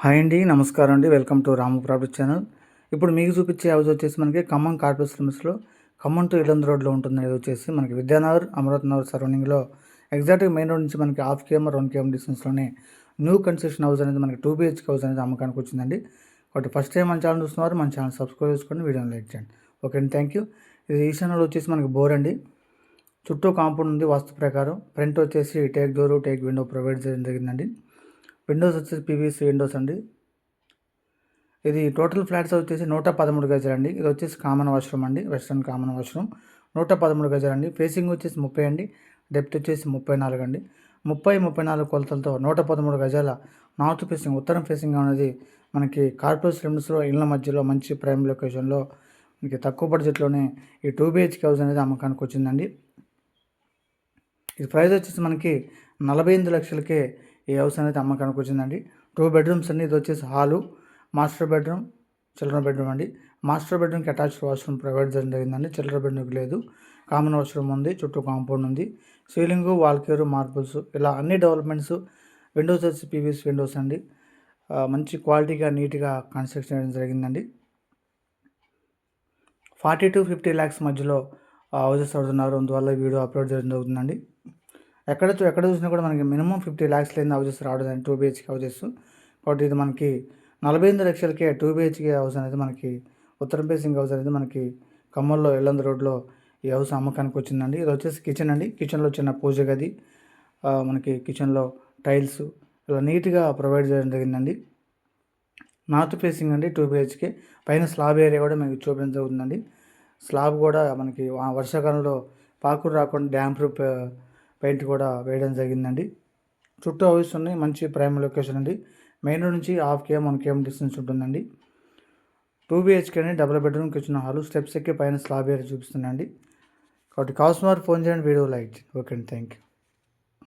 Hi అండి, నమస్కారం అండి. Welcome to Ramu property channel. ఇప్పుడు మీకు చూపించే హౌస్ వచ్చేసి మనకి ఖమ్మం కార్పొరేట్ లిమిట్స్లో ఖమ్మం టు ఇల్లందు రోడ్లో ఉంటుంది. ఇది వచ్చేసి మనకి విద్యానగర్, అమరావతి నగర్ సరౌండింగ్లో ఎగ్జాక్ట్గా మెయిన్ రోడ్ నుంచి మనకి 1/2 km 2 km డిస్టెన్స్లోనే న్యూ కన్స్ట్రక్షన్ హౌస్ అనేది మనకి 2 BHK హౌస్ అనేది అమ్మకానికి వచ్చిందండి. కాబట్టి ఫస్ట్ టైం మన ఛానల్ చూస్తున్నారు, మన ఛానల్ సబ్స్క్రైబ్ చేసుకోండి, వీడియోని లైక్ చేయండి. ఓకే అండి, థ్యాంక్ యూ. ఇది ఈశాన్యంలో వచ్చేసి మనకి బోర్ అండి. చుట్టూ కాంపౌండ్ ఉంది వాస్తు ప్రకారం. ఫ్రంట్ వచ్చేసి take door, take window provide చేయడం జరిగిందండి. విండోస్ వచ్చేసి పీవీసీ విండోస్ అండి. ఇది టోటల్ ఫ్లాట్స్ వచ్చేసి 113 గజాలు అండి. ఇది వచ్చేసి కామన్ వాష్రూమ్ అండి, వెస్ట్రన్ కామన్ వాష్రూమ్. 113 గజాలు అండి. ఫేసింగ్ వచ్చేసి 30 అండి, డెప్త్ వచ్చేసి 34 అండి. 34 కొలతలతో 113 గజాల నార్త్ ఫేసింగ్, ఉత్తరం ఫేసింగ్ అనేది మనకి కార్పొరేట్ లిమిట్స్లో ఇళ్ళ మధ్యలో మంచి ప్రైమ్ లొకేషన్లో మనకి తక్కువ బడ్జెట్లోనే ఈ 2 BHK హౌస్ అనేది అమ్మకానికి వచ్చిందండి. ఇది ప్రైస్ వచ్చేసి మనకి 48 లక్షలకే ఈ హౌస్ అనేది అమ్మకానికి వచ్చిందండి. 2 బెడ్రూమ్స్ అండి. ఇది వచ్చేసి hall, master bedroom, children bedroom అండి. మాస్టర్ బెడ్రూమ్కి అటాచ్డ్ వాష్రూమ్ ప్రొవైడ్ చేయడం జరిగిందండి. చిల్డ్రన్ బెడ్రూమ్కి లేదు. కామన్ వాష్రూమ్ ఉంది, చుట్టూ కాంపౌండ్ ఉంది. సీలింగు, వాల్కేరు, మార్బుల్స్ ఇలా అన్ని డెవలప్మెంట్స్. విండోస్ వచ్చి పీవీసీ విండోస్ అండి. మంచి క్వాలిటీగా నీట్గా కన్స్ట్రక్షన్ చేయడం జరిగిందండి. 40 to 50 lakhs మధ్యలో హౌసెస్ అడుగుతున్నారు, అందువల్ల ఈ వీడియో అప్లోడ్ చేయడం జరుగుతుందండి. ఎక్కడ చూసినా కూడా మనకి మినిమం 50 lakhs లేని హౌసెస్ రావడం 2 BHK హౌసెస్. కాబట్టి ఇది మనకి 48 లక్షలకే 2 BHK హౌస్ అనేది మనకి ఉత్తరం ఫేసింగ్ హౌస్ అనేది మనకి ఖమ్మంలో ఇల్లందు రోడ్లో ఈ హౌస్ అమ్మకానికి వచ్చిందండి. ఇది వచ్చేసి కిచెన్ అండి. కిచెన్లో చిన్న పూజ గది, మనకి కిచెన్లో టైల్స్ ఇలా నీట్గా ప్రొవైడ్ చేయడం జరిగిందండి. నార్త్ ఫేసింగ్ అండి, 2 BHK. పైన స్లాబ్ ఏరియా కూడా మనకి చూపించడం జరుగుతుందండి. స్లాబ్ కూడా మనకి వర్షాకాలంలో పాకుడు రాకుండా డ్యామ్ ప్రూఫ్ పెయింట్ కూడా వేయడం జరిగిందండి. చుట్టూ హౌస్ ఉన్నాయి, మంచి ప్రైమ్ లొకేషన్ అండి. మెయిన్ రోడ్ నుంచి 1/2 km 1 km డిస్టెన్స్ ఉంటుందండి. 2 BHK అని double bedroom kitchen hall, steps ఎక్కి పైన స్లాబ్ ఏరియా చూపిస్తుందండి. కాబట్టి కావాల్సిన వారు ఫోన్ చేయండి, వీడియో లైక్ చేయండి. ఓకే అండి, థ్యాంక్ యూ.